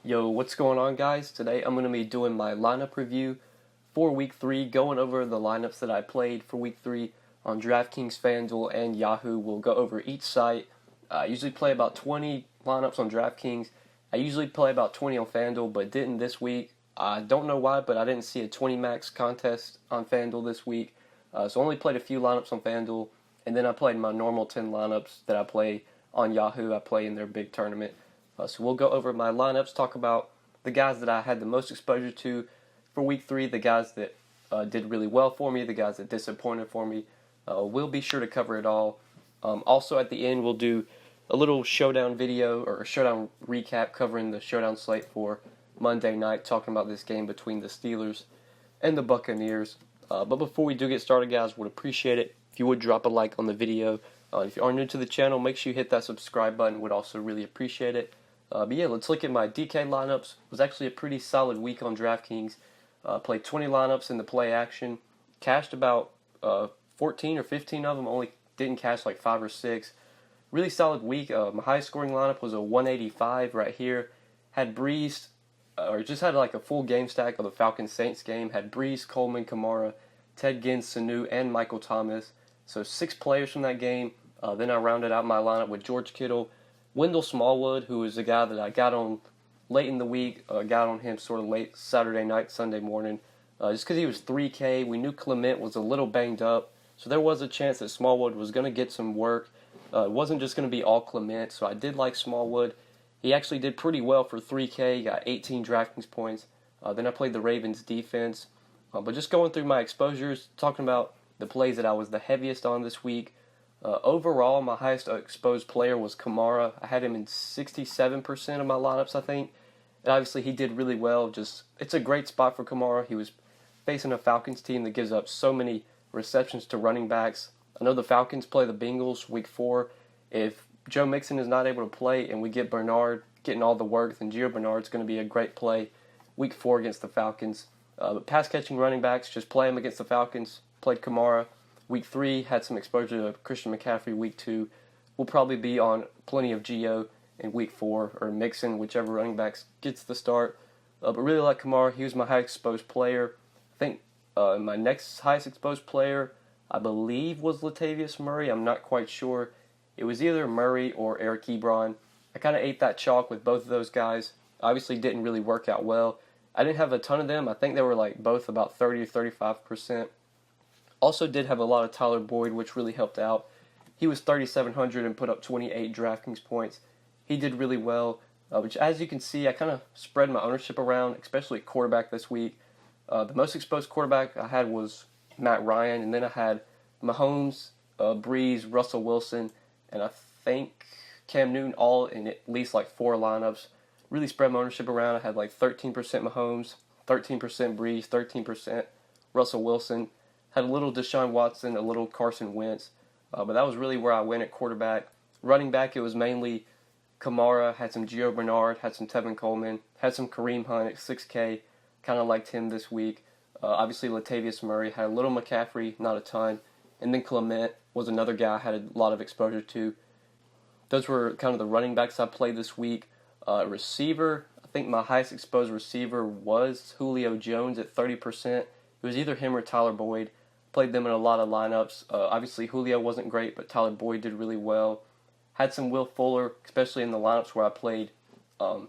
Yo, what's going on, guys? Today I'm going to be doing my lineup review for Week 3, going over the lineups that I played for Week 3 on DraftKings, FanDuel, and Yahoo. We'll go over each site. I usually play about 20 lineups on DraftKings. I usually play about 20 on FanDuel, but didn't this week. I don't know why, but I didn't see a 20 max contest on FanDuel this week. So I only played a few lineups on FanDuel, and then I played my normal 10 lineups that I play on Yahoo. I play in their big tournament. So we'll go over my lineups, talk about the guys that I had the most exposure to for Week 3, the guys that did really well for me, the guys that disappointed for me. We'll be sure to cover it all. Also, at the end, we'll do a little showdown video or a showdown recap covering the showdown slate for Monday night, talking about this game between the Steelers and the Buccaneers. But before we do get started, guys, would appreciate it if you would drop a like on the video. If you are new to the channel, make sure you hit that subscribe button. Would also really appreciate it. But yeah, let's look at my DK lineups. It was actually a pretty solid week on DraftKings. Played 20 lineups in the play action. Cashed about 14 or 15 of them. Only didn't cash like 5 or 6. Really solid week. My highest scoring lineup was a 185 right here. Had Breeze, or just had like a full game stack of the Falcons-Saints game. Had Breeze, Coleman, Kamara, Ted Ginn, Sanu, and Michael Thomas. So 6 players from that game. Then I rounded out my lineup with George Kittle, Wendell Smallwood, who is a guy that I got on late in the week, got on him sort of late Saturday night, Sunday morning, just because he was 3K. We knew Clement was a little banged up, so there was a chance that Smallwood was going to get some work. It wasn't just going to be all Clement, so I did like Smallwood. He actually did pretty well for 3K. He got 18 DraftKings points. Then I played the Ravens defense. But just going through my exposures, talking about the plays that I was the heaviest on this week. Overall, my highest exposed player was Kamara. I had him in 67% of my lineups, I think. And obviously, he did really well. It's a great spot for Kamara. He was facing a Falcons team that gives up so many receptions to running backs. I know the Falcons play the Bengals Week 4. If Joe Mixon is not able to play and we get Bernard getting all the work, then Gio Bernard's going to be a great play Week 4 against the Falcons. But pass-catching running backs, just play him against the Falcons. Played Kamara. Week 3 had some exposure to Christian McCaffrey. Week 2 will probably be on plenty of Gio in Week 4, or Mixon, whichever running backs gets the start. But really like Kamara. He was my highest exposed player. I think my next highest exposed player, I believe, was Latavius Murray. I'm not quite sure. It was either Murray or Eric Ebron. I kind of ate that chalk with both of those guys. Obviously didn't really work out well. I didn't have a ton of them. I think they were like both about 30 or 35%. Also did have a lot of Tyler Boyd, which really helped out. He was 3,700 and put up 28 DraftKings points. He did really well, which as you can see, I kind of spread my ownership around, especially at quarterback this week. The most exposed quarterback I had was Matt Ryan, and then I had Mahomes, Breeze, Russell Wilson, and I think Cam Newton all in at least like 4 lineups. Really spread my ownership around. I had like 13% Mahomes, 13% Breeze, 13% Russell Wilson. Had a little Deshaun Watson, a little Carson Wentz, but that was really where I went at quarterback. Running back, it was mainly Kamara, had some Gio Bernard, had some Tevin Coleman, had some Kareem Hunt at 6K. Kind of liked him this week. Obviously, Latavius Murray, had a little McCaffrey, not a ton. And then Clement was another guy I had a lot of exposure to. Those were kind of the running backs I played this week. Receiver, I think my highest exposed receiver was Julio Jones at 30%. It was either him or Tyler Boyd. Played them in a lot of lineups. Obviously, Julio wasn't great, but Tyler Boyd did really well. Had some Will Fuller, especially in the lineups where I played not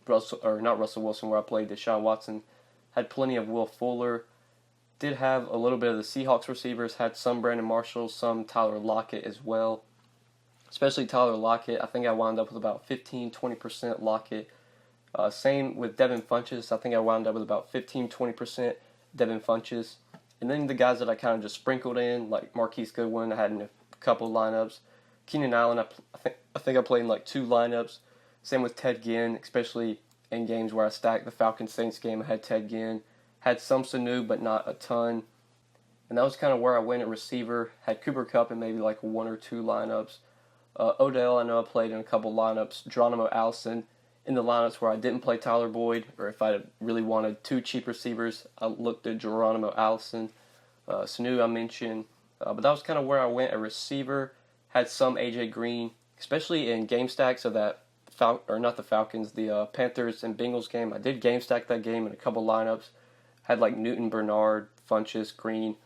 Russell Wilson, where I played Deshaun Watson. Had plenty of Will Fuller. Did have a little bit of the Seahawks receivers. Had some Brandon Marshall, some Tyler Lockett as well. Especially Tyler Lockett. I think I wound up with about 15-20% Lockett. Same with Devin Funchess. I think I wound up with about 15-20% Devin Funchess. And then the guys that I kind of just sprinkled in, like Marquise Goodwin, I had in a couple lineups. Keenan Allen, I think I played in like 2 lineups. Same with Ted Ginn, especially in games where I stacked the Falcons-Saints game. I had Ted Ginn. Had some Sanu, but not a ton. And that was kind of where I went at receiver. Had Cooper Kupp in maybe like 1 or 2 lineups. Odell, I know I played in a couple lineups. Geronimo Allison in the lineups where I didn't play Tyler Boyd, or if I really wanted 2 cheap receivers, I looked at Geronimo Allison. Sanu I mentioned. But that was kind of where I went at receiver. Had some A.J. Green, especially in game stacks of that not the Falcons, the Panthers and Bengals game. I did game stack that game in a couple lineups. Had like Newton, Bernard, Funchess, Green.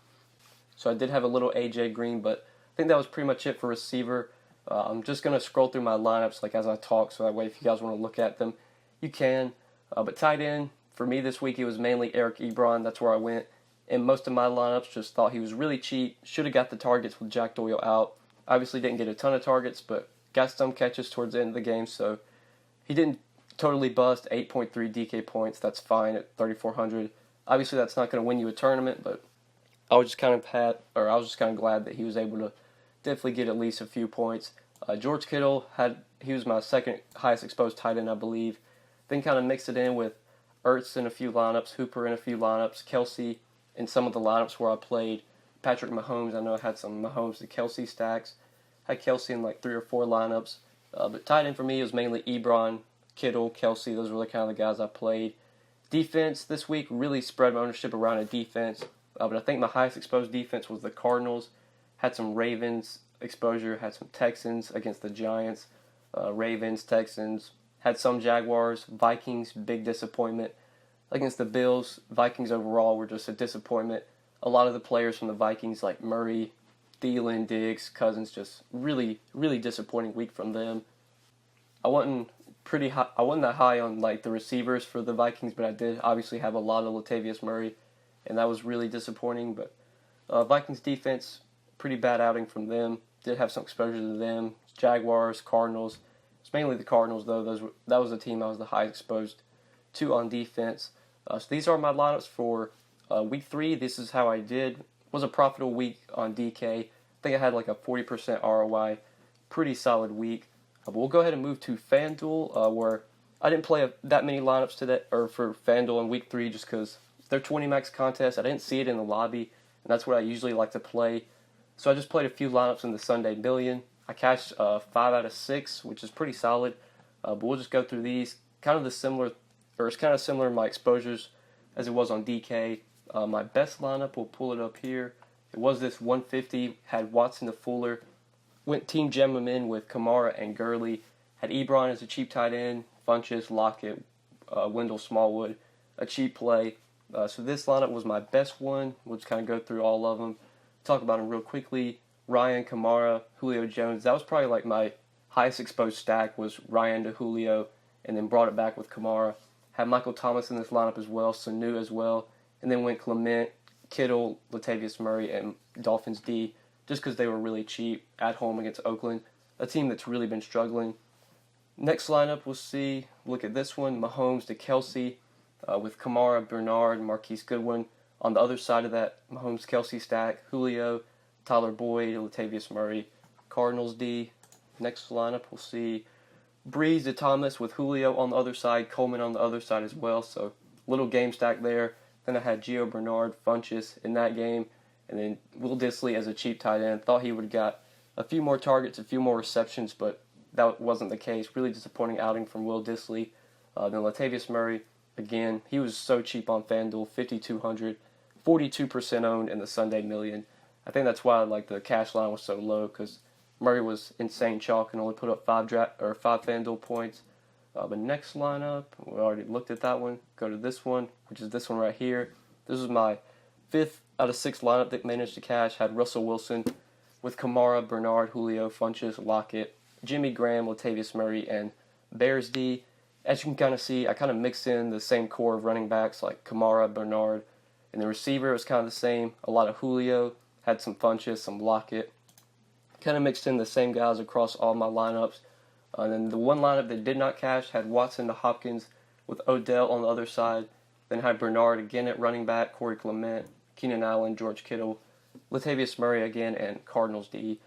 So I did have a little AJ Green, but I think that was pretty much it for receiver. I'm just going to scroll through my lineups like as I talk, so that way if you guys want to look at them, you can. But tight end, for me this week, it was mainly Eric Ebron. That's where I went. And most of my lineups just thought he was really cheap. Should have got the targets with Jack Doyle out. Obviously didn't get a ton of targets, but got some catches towards the end of the game, so he didn't totally bust. 8.3 DK points, that's fine at 3,400. Obviously that's not going to win you a tournament, but I was just kind of glad that he was able to definitely get at least a few points. George Kittle, he was my second highest exposed tight end, I believe. Then kind of mixed it in with Ertz in a few lineups, Hooper in a few lineups, Kelsey in some of the lineups where I played. Patrick Mahomes, I know I had some Mahomes to Kelsey stacks. Had Kelsey in like 3 or 4 lineups. But tight end for me was mainly Ebron, Kittle, Kelsey. Those were the kind of the guys I played. Defense this week, really spread my ownership around a defense. But I think my highest exposed defense was the Cardinals. Had some Ravens exposure, had some Texans against the Giants. Ravens, Texans. Had some Jaguars, Vikings, big disappointment. Against the Bills, Vikings overall were just a disappointment. A lot of the players from the Vikings like Murray, Thielen, Diggs, Cousins, just really, really disappointing week from them. I wasn't that high on like the receivers for the Vikings, but I did obviously have a lot of Latavius Murray, and that was really disappointing. But Vikings defense, pretty bad outing from them. Did have some exposure to them. Jaguars, Cardinals. It's mainly the Cardinals though. That was the team I was the highest exposed to on defense. So these are my lineups for week 3. This is how I did. It was a profitable week on DK. I think I had like a 40% ROI. Pretty solid week. But we'll go ahead and move to FanDuel, where I didn't play that many lineups today, or for FanDuel in week 3, just because their 20 max contest. I didn't see it in the lobby, and that's what I usually like to play. So I just played a few lineups in the Sunday Million. I cashed 5 out of 6, which is pretty solid. But we'll just go through these. It's kind of similar in my exposures as it was on DK. My best lineup, we'll pull it up here. It was this 150, had Watson to Fuller. Went Team Gem him in with Kamara and Gurley. Had Ebron as a cheap tight end, Funchess, Lockett, Wendell Smallwood, a cheap play. So this lineup was my best one. We'll just kind of go through all of them. Talk about them real quickly. Ryan, Kamara, Julio Jones. That was probably like my highest exposed stack was Ryan to Julio, and then brought it back with Kamara. Had Michael Thomas in this lineup as well, Sanu as well, and then went Clement, Kittle, Latavius Murray, and Dolphins D, just because they were really cheap at home against Oakland, a team that's really been struggling. Next lineup we'll look at this one, Mahomes to Kelsey, with Kamara, Bernard, Marquise Goodwin. On the other side of that Mahomes-Kelsey stack, Julio, Tyler Boyd, Latavius Murray, Cardinals D. Next lineup we'll see Breeze to Thomas with Julio on the other side, Coleman on the other side as well, so little game stack there. Then I had Gio Bernard, Funchess in that game, and then Will Dissly as a cheap tight end. Thought he would have got a few more targets, a few more receptions, but that wasn't the case. Really disappointing outing from Will Dissly. Then Latavius Murray, again, he was so cheap on FanDuel, 5,200, 42% owned in the Sunday Million. I think that's why like the cash line was so low, because Murray was insane chalk and only put up 5 FanDuel points. But next lineup, we already looked at that one. Go to this one, which is this one right here. This is my 5th out of 6 lineup that managed to cash. Had Russell Wilson with Kamara, Bernard, Julio, Funchess, Lockett, Jimmy Graham, Latavius Murray, and Bears D. As you can kind of see, I kind of mixed in the same core of running backs like Kamara, Bernard, and the receiver was kind of the same. A lot of Julio, had some Funchess, some Lockett. Kind of mixed in the same guys across all my lineups. And then the one lineup that did not cash had Watson to Hopkins with Odell on the other side. Then had Bernard again at running back, Corey Clement, Keenan Allen, George Kittle, Latavius Murray again, and Cardinals D.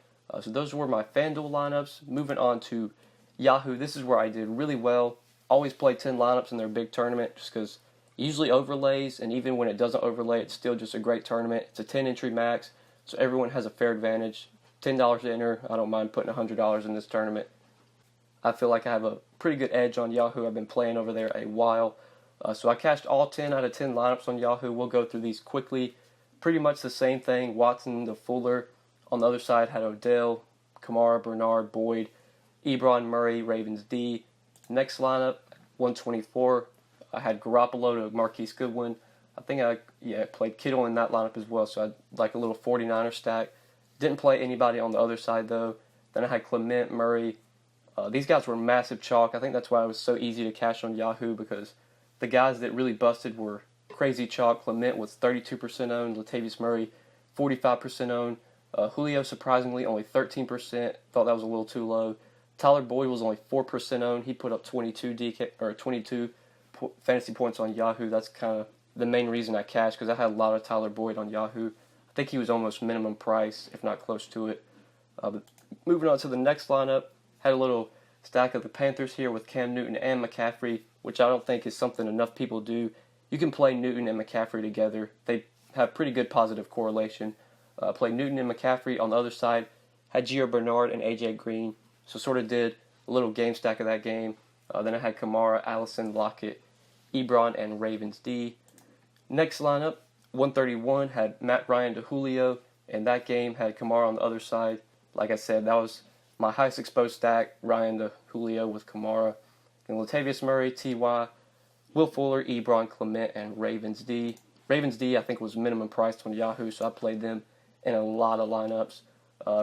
So those were my FanDuel lineups. Moving on to Yahoo, this is where I did really well. Always play 10 lineups in their big tournament just because usually overlays, and even when it doesn't overlay, it's still just a great tournament. It's a 10 entry max, so everyone has a fair advantage. $10 to enter. I don't mind putting $100 in this tournament. I feel like I have a pretty good edge on Yahoo. I've been playing over there a while. So I cashed all 10 out of 10 lineups on Yahoo. We'll go through these quickly. Pretty much the same thing. Watson to Fuller. On the other side had Odell, Kamara, Bernard, Boyd, Ebron, Murray, Ravens D. Next lineup, 124, I had Garoppolo to Marquise Goodwin. I think I played Kittle in that lineup as well, so I had like a little 49er stack. Didn't play anybody on the other side though. Then I had Clement, Murray. These guys were massive chalk. I think that's why it was so easy to cash on Yahoo, because the guys that really busted were crazy chalk. Clement was 32% owned, Latavius Murray 45% owned. Julio surprisingly only 13%. Thought that was a little too low. Tyler Boyd was only 4% owned. He put up 22 fantasy points on Yahoo. That's kind of the main reason I cashed, because I had a lot of Tyler Boyd on Yahoo. I think he was almost minimum price, if not close to it. But moving on to the next lineup, had a little stack of the Panthers here with Cam Newton and McCaffrey, which I don't think is something enough people do. You can play Newton and McCaffrey together. They have pretty good positive correlation. Played Newton and McCaffrey. On the other side, had Gio Bernard and A.J. Green. So sort of did a little game stack of that game. Then I had Kamara, Allison, Lockett, Ebron, and Ravens D. Next lineup, 131, had Matt Ryan to Julio, and that game had Kamara on the other side. Like I said, that was my highest exposed stack, Ryan to Julio with Kamara. And Latavius Murray, T.Y., Will Fuller, Ebron, Clement, and Ravens D. Ravens D, I think, was minimum priced on Yahoo, so I played them in a lot of lineups.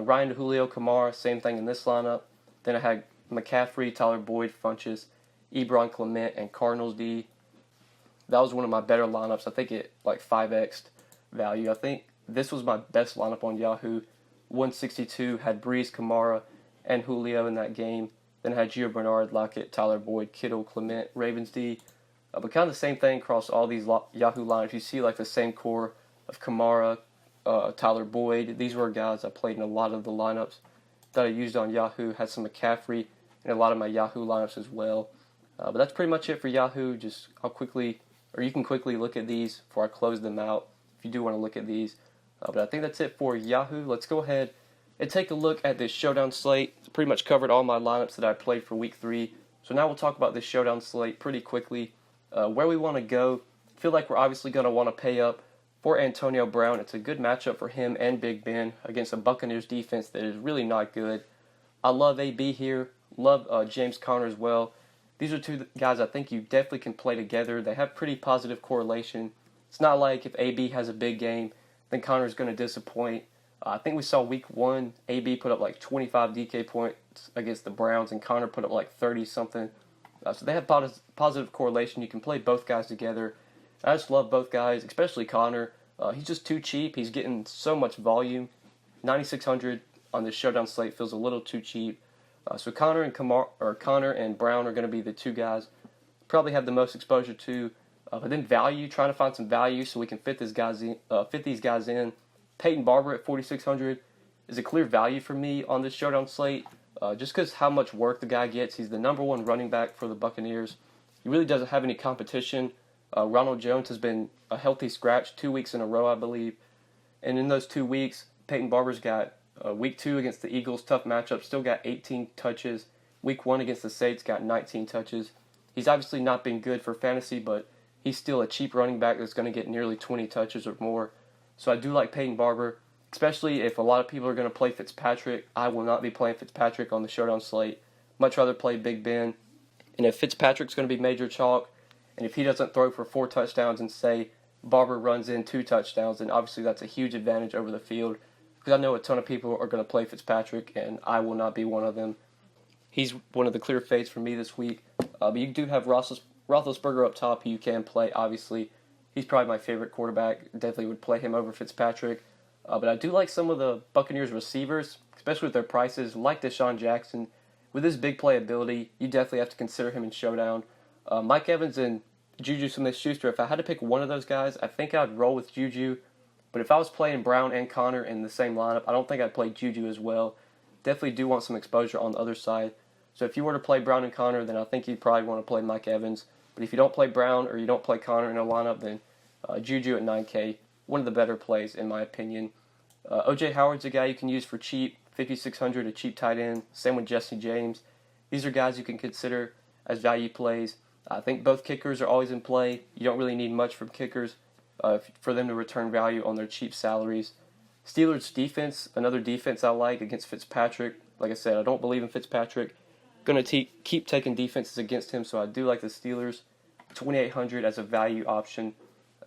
Ryan to Julio, Kamara, same thing in this lineup. Then I had McCaffrey, Tyler Boyd, Funches, Ebron, Clement, and Cardinals D. That was one of my better lineups. I think it like 5x'd value. I think this was my best lineup on Yahoo. 162 had Breeze, Kamara, and Julio in that game. Then I had Gio Bernard, Lockett, Tyler Boyd, Kittle, Clement, Ravens D. But kind of the same thing across all these Yahoo lineups. You see like the same core of Kamara, Tyler Boyd. These were guys I played in a lot of the lineups that I used on Yahoo. Had some McCaffrey in a lot of my Yahoo lineups as well. But that's pretty much it for Yahoo. You can quickly look at these before I close them out if you do want to look at these. But I think that's it for Yahoo. Let's go ahead and take a look at this Showdown Slate. It's pretty much covered all my lineups that I played for Week 3. So now we'll talk about this Showdown Slate pretty quickly. Where we want to go, I feel like we're obviously going to want to pay up for Antonio Brown. It's a good matchup for him and Big Ben against a Buccaneers defense that is really not good. I love AB here. Love James Conner as well. These are two guys I think you definitely can play together. They have pretty positive correlation. It's not like if AB has a big game, then Conner's going to disappoint. I think we saw Week 1, AB put up like 25 DK points against the Browns, and Conner put up like 30-something. So they have positive correlation. You can play both guys together. I just love both guys, especially Conner. He's just too cheap. He's getting so much volume. 9,600 on this Showdown Slate feels a little too cheap. So Conner and Brown are going to be the two guys probably have the most exposure to. But then value, trying to find some value so we can fit these guys in. Peyton Barber at 4,600 is a clear value for me on this Showdown Slate. Just because how much work the guy gets. He's the number one running back for the Buccaneers. He really doesn't have any competition. Ronald Jones has been a healthy scratch 2 weeks in a row, I believe. And in those 2 weeks, Peyton Barber's got Week 2 against the Eagles, tough matchup, still got 18 touches. Week 1 against the Saints, got 19 touches. He's obviously not been good for fantasy, but he's still a cheap running back that's going to get nearly 20 touches or more. So I do like Peyton Barber, especially if a lot of people are going to play Fitzpatrick. I will not be playing Fitzpatrick on the Showdown Slate. Much rather play Big Ben. And if Fitzpatrick's going to be major chalk, and if he doesn't throw for 4 touchdowns and say Barber runs in 2 touchdowns, then obviously that's a huge advantage over the field. Because I know a ton of people are going to play Fitzpatrick, and I will not be one of them. He's one of the clear fades for me this week. But you do have Roethlisberger up top who you can play, obviously. He's probably my favorite quarterback. Definitely would play him over Fitzpatrick. But I do like some of the Buccaneers receivers, especially with their prices, like Deshaun Jackson. With his big playability, you definitely have to consider him in Showdown. Mike Evans and Juju Smith-Schuster, if I had to pick one of those guys, I think I'd roll with Juju. But if I was playing Brown and Conner in the same lineup, I don't think I'd play Juju as well. Definitely do want some exposure on the other side. So if you were to play Brown and Conner, then I think you'd probably want to play Mike Evans. But if you don't play Brown or you don't play Conner in a lineup, then Juju at 9K, one of the better plays in my opinion. O.J. Howard's a guy you can use for cheap, 5,600, a cheap tight end. Same with Jesse James. These are guys you can consider as value plays. I think both kickers are always in play. You don't really need much from kickers for them to return value on their cheap salaries. Steelers defense, another defense I like against Fitzpatrick. Like I said, I don't believe in Fitzpatrick. going to keep taking defenses against him, so I do like the Steelers. 2,800 as a value option.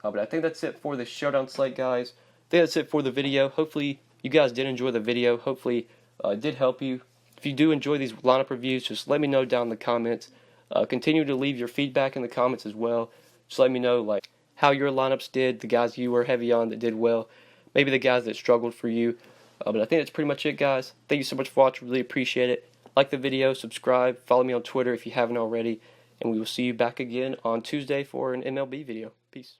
But I think that's it for the Showdown Slate, guys. I think that's it for the video. Hopefully, you guys did enjoy the video. Hopefully, it did help you. If you do enjoy these lineup reviews, just let me know down in the comments. Continue to leave your feedback in the comments as well. Just let me know like how your lineups did, the guys you were heavy on that did well, maybe the guys that struggled for you. But I think that's pretty much it, guys. Thank you so much for watching. Really appreciate it. Like the video, subscribe, follow me on Twitter if you haven't already, and we will see you back again on Tuesday for an MLB video. Peace.